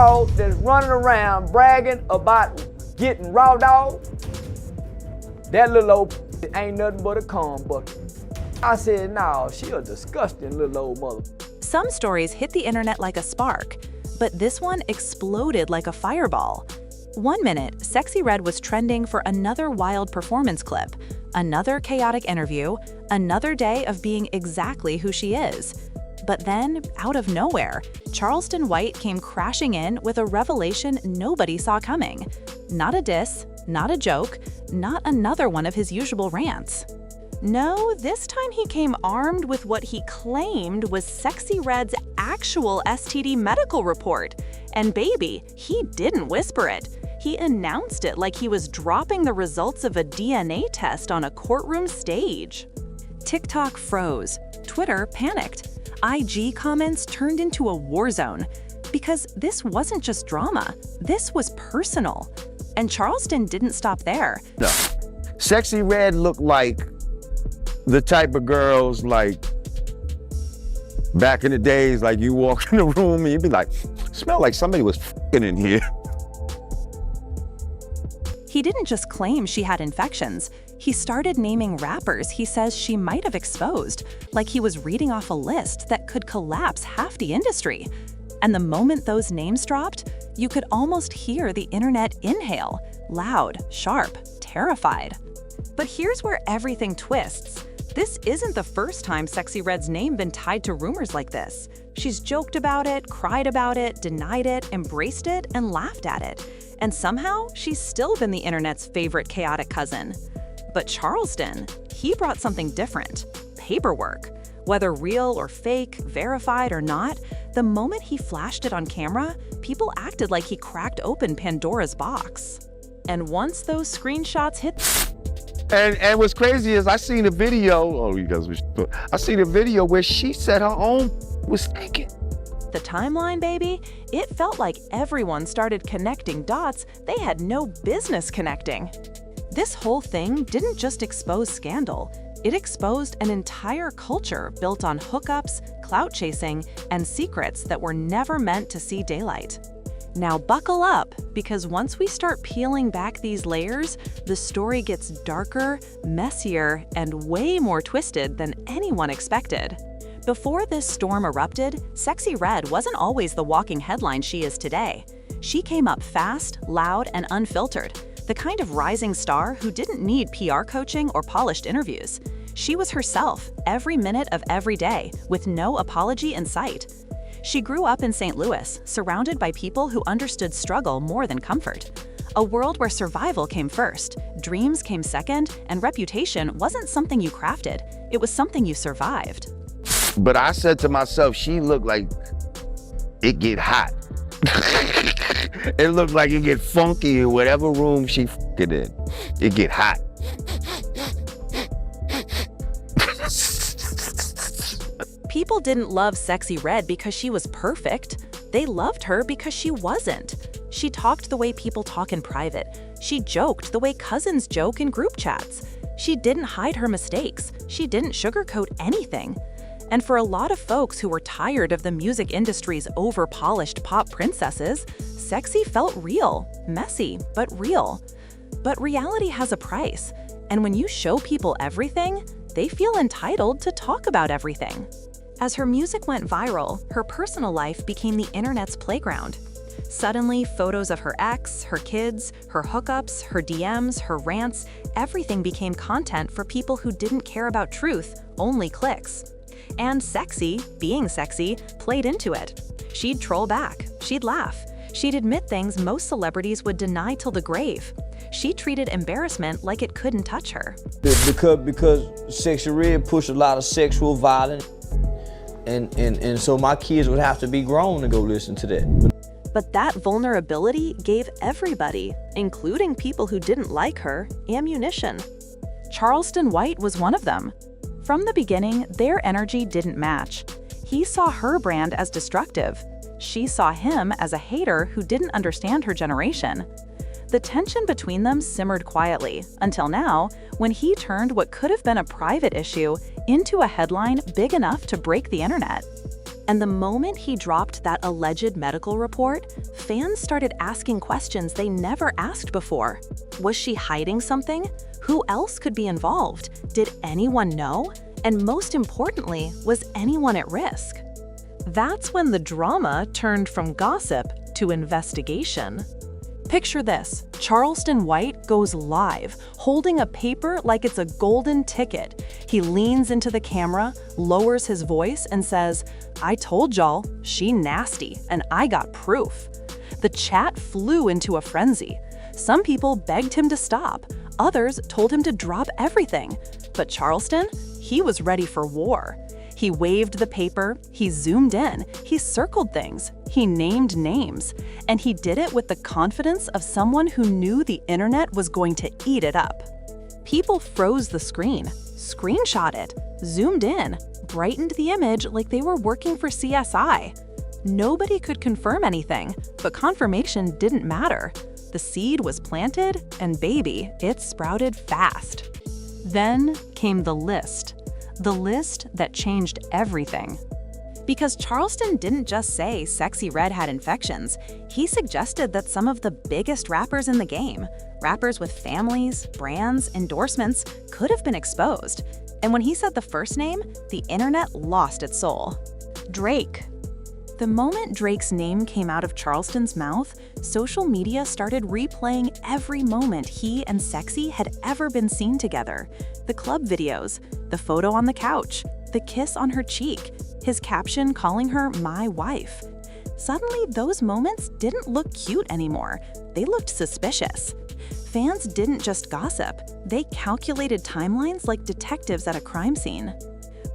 dog that's running around bragging about getting raw dog, that little old ain't nothing but a cum bucket. I said, no, she a disgusting little old mother. Some stories hit the internet like a spark, but this one exploded like a fireball. One minute, Sexyy Red was trending for another wild performance clip, another chaotic interview, another day of being exactly who she is. But then, out of nowhere, Charleston White came crashing in with a revelation nobody saw coming. Not a diss, not a joke, not another one of his usual rants. No, this time he came armed with what he claimed was Sexyy Red's actual STD medical report. And baby, he didn't whisper it. He announced it like he was dropping the results of a DNA test on a courtroom stage. TikTok froze. Twitter panicked. IG comments turned into a war zone. Because this wasn't just drama, this was personal. And Charleston didn't stop there. No. Sexyy Red looked like the type of girls like back in the days, like you walk in the room and you'd be like, smell like somebody was f***ing in here. He didn't just claim she had infections. He started naming rappers he says she might have exposed, like he was reading off a list that could collapse half the industry. And the moment those names dropped, you could almost hear the internet inhale, loud, sharp, terrified. But here's where everything twists. This isn't the first time Sexyy Red's name been tied to rumors like this. She's joked about it, cried about it, denied it, embraced it, and laughed at it. And somehow, she's still been the internet's favorite chaotic cousin. But Charleston, he brought something different: paperwork. Whether real or fake, verified or not, the moment he flashed it on camera, people acted like he cracked open Pandora's box. And once those screenshots hit... And what's crazy is I seen a video, I seen a video where she said her own was taken. The timeline, baby, it felt like everyone started connecting dots they had no business connecting. This whole thing didn't just expose scandal, it exposed an entire culture built on hookups, clout chasing, and secrets that were never meant to see daylight. Now buckle up, because once we start peeling back these layers, the story gets darker, messier, and way more twisted than anyone expected. Before this storm erupted, Sexyy Red wasn't always the walking headline she is today. She came up fast, loud, and unfiltered, the kind of rising star who didn't need PR coaching or polished interviews. She was herself, every minute of every day, with no apology in sight. She grew up in St. Louis, surrounded by people who understood struggle more than comfort. A world where survival came first, dreams came second, and reputation wasn't something you crafted, it was something you survived. But I said to myself, she looked like it get hot. It looked like it get funky in whatever room she f***ing in. It get hot. People didn't love Sexyy Red because she was perfect. They loved her because she wasn't. She talked the way people talk in private. She joked the way cousins joke in group chats. She didn't hide her mistakes. She didn't sugarcoat anything. And for a lot of folks who were tired of the music industry's over-polished pop princesses, Sexyy felt real, messy, but real. But reality has a price, and when you show people everything, they feel entitled to talk about everything. As her music went viral, her personal life became the internet's playground. Suddenly, photos of her ex, her kids, her hookups, her DMs, her rants, everything became content for people who didn't care about truth, only clicks. And Sexyy, being sexy, played into it. She'd troll back, she'd laugh, she'd admit things most celebrities would deny till the grave. She treated embarrassment like it couldn't touch her. Because Sexyy Red pushed a lot of sexual violence, and so my kids would have to be grown to go listen to that. But that vulnerability gave everybody, including people who didn't like her, ammunition. Charleston White was one of them. From the beginning, their energy didn't match. He saw her brand as destructive. She saw him as a hater who didn't understand her generation. The tension between them simmered quietly, until now, when he turned what could have been a private issue into a headline big enough to break the internet. And the moment he dropped that alleged medical report, fans started asking questions they never asked before. Was she hiding something? Who else could be involved? Did anyone know? And most importantly, was anyone at risk? That's when the drama turned from gossip to investigation. Picture this: Charleston White goes live, holding a paper like it's a golden ticket. He leans into the camera, lowers his voice, and says, "I told y'all, she nasty, and I got proof." The chat flew into a frenzy. Some people begged him to stop. Others told him to drop everything. But Charleston, he was ready for war. He waved the paper, he zoomed in, he circled things, he named names, and he did it with the confidence of someone who knew the internet was going to eat it up. People froze the screen, screenshot it, zoomed in, brightened the image like they were working for CSI. Nobody could confirm anything, but confirmation didn't matter. The seed was planted, and baby, it sprouted fast. Then came the list that changed everything. Because Charleston didn't just say Sexyy Red had infections, he suggested that some of the biggest rappers in the game, rappers with families, brands, endorsements, could have been exposed. And when he said the first name, the internet lost its soul. Drake. The moment Drake's name came out of Charleston's mouth, social media started replaying every moment he and Sexyy had ever been seen together. The club videos, the photo on the couch, the kiss on her cheek, his caption calling her "my wife." Suddenly, those moments didn't look cute anymore. They looked suspicious. Fans didn't just gossip, they calculated timelines like detectives at a crime scene.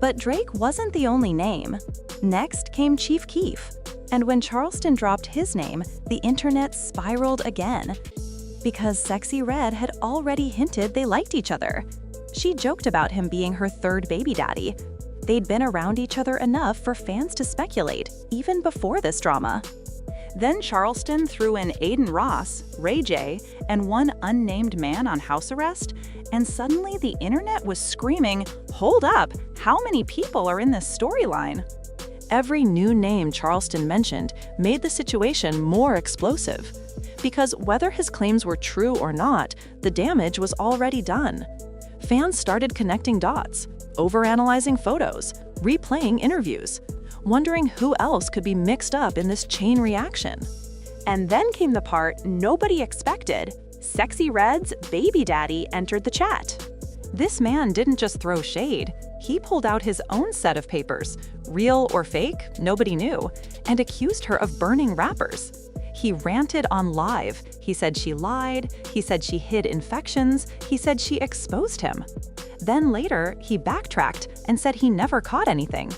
But Drake wasn't the only name. Next came Chief Keef. And when Charleston dropped his name, the internet spiraled again. Because Sexyy Red had already hinted they liked each other. She joked about him being her third baby daddy. They'd been around each other enough for fans to speculate, even before this drama. Then Charleston threw in Aiden Ross, Ray J, and one unnamed man on house arrest, and suddenly the internet was screaming, "Hold up, how many people are in this storyline?" Every new name Charleston mentioned made the situation more explosive. Because whether his claims were true or not, the damage was already done. Fans started connecting dots, overanalyzing photos, replaying interviews, wondering who else could be mixed up in this chain reaction. And then came the part nobody expected. Sexyy Red's baby daddy entered the chat. This man didn't just throw shade. He pulled out his own set of papers, real or fake, nobody knew, and accused her of burning rappers. He ranted on live. He said she lied. He said she hid infections. He said she exposed him. Then later, he backtracked and said he never caught anything.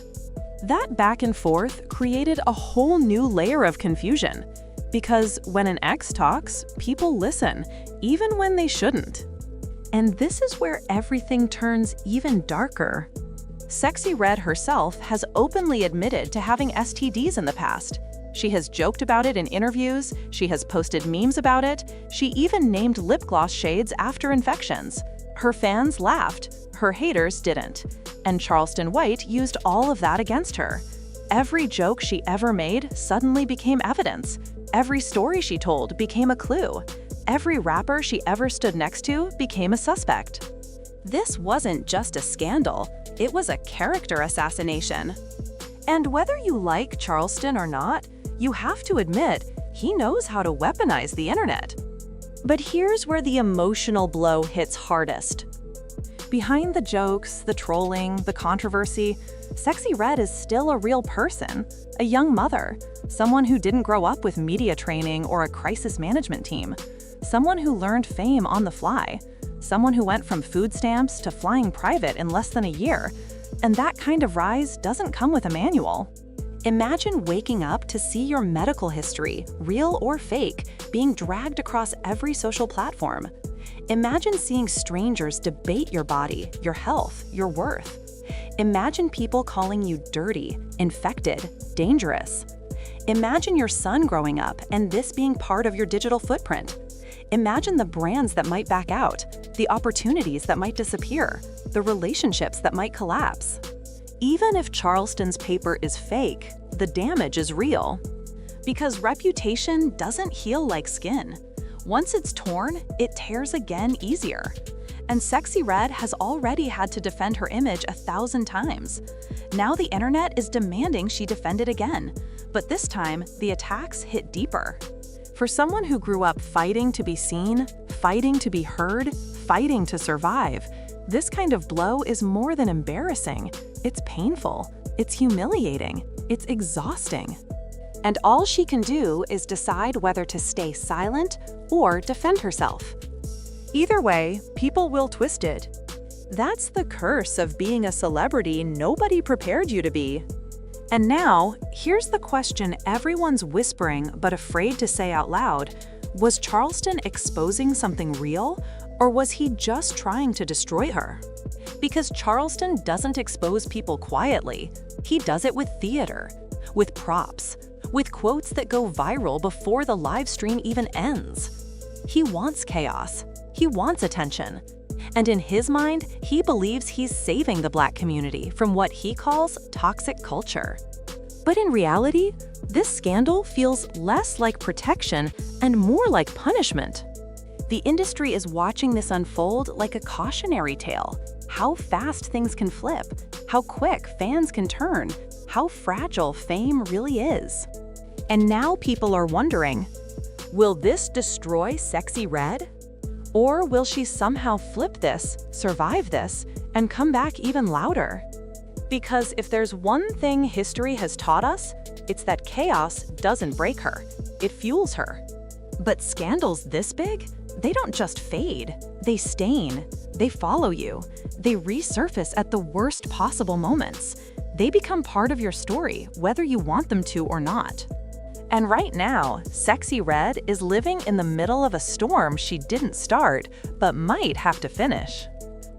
That back and forth created a whole new layer of confusion. Because when an ex talks, people listen, even when they shouldn't. And this is where everything turns even darker. Sexyy Red herself has openly admitted to having STDs in the past. She has joked about it in interviews, she has posted memes about it, she even named lip gloss shades after infections. Her fans laughed, her haters didn't. And Charleston White used all of that against her. Every joke she ever made suddenly became evidence. Every story she told became a clue. Every rapper she ever stood next to became a suspect. This wasn't just a scandal, it was a character assassination. And whether you like Charleston or not, you have to admit, he knows how to weaponize the internet. But here's where the emotional blow hits hardest. Behind the jokes, the trolling, the controversy, Sexyy Red is still a real person, a young mother, someone who didn't grow up with media training or a crisis management team, someone who learned fame on the fly, someone who went from food stamps to flying private in less than a year. And that kind of rise doesn't come with a manual. Imagine waking up to see your medical history, real or fake, being dragged across every social platform. Imagine seeing strangers debate your body, your health, your worth. Imagine people calling you dirty, infected, dangerous. Imagine your son growing up and this being part of your digital footprint. Imagine the brands that might back out, the opportunities that might disappear, the relationships that might collapse. Even if Charleston's paper is fake, the damage is real. Because reputation doesn't heal like skin. Once it's torn, it tears again easier. And Sexyy Red has already had to defend her image 1,000 times. Now the internet is demanding she defend it again. But this time, the attacks hit deeper. For someone who grew up fighting to be seen, fighting to be heard, fighting to survive, this kind of blow is more than embarrassing. It's painful, it's humiliating, it's exhausting. And all she can do is decide whether to stay silent or defend herself. Either way, people will twist it. That's the curse of being a celebrity nobody prepared you to be. And now, here's the question everyone's whispering but afraid to say out loud. Was Charleston exposing something real, or was he just trying to destroy her? Because Charleston doesn't expose people quietly. He does it with theater, with props, with quotes that go viral before the live stream even ends. He wants chaos. He wants attention. And in his mind, he believes he's saving the Black community from what he calls toxic culture. But in reality, this scandal feels less like protection and more like punishment. The industry is watching this unfold like a cautionary tale. How fast things can flip, how quick fans can turn, how fragile fame really is. And now people are wondering, will this destroy Sexyy Red? Or will she somehow flip this, survive this, and come back even louder? Because if there's one thing history has taught us, it's that chaos doesn't break her, it fuels her. But scandals this big, they don't just fade, they stain, they follow you, they resurface at the worst possible moments. They become part of your story, whether you want them to or not. And right now, Sexyy Red is living in the middle of a storm she didn't start, but might have to finish.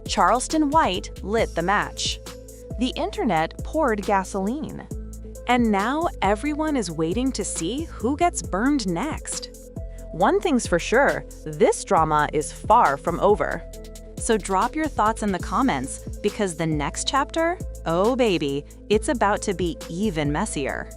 Charleston White lit the match. The internet poured gasoline. And now everyone is waiting to see who gets burned next. One thing's for sure, this drama is far from over. So drop your thoughts in the comments, because the next chapter, oh baby, it's about to be even messier.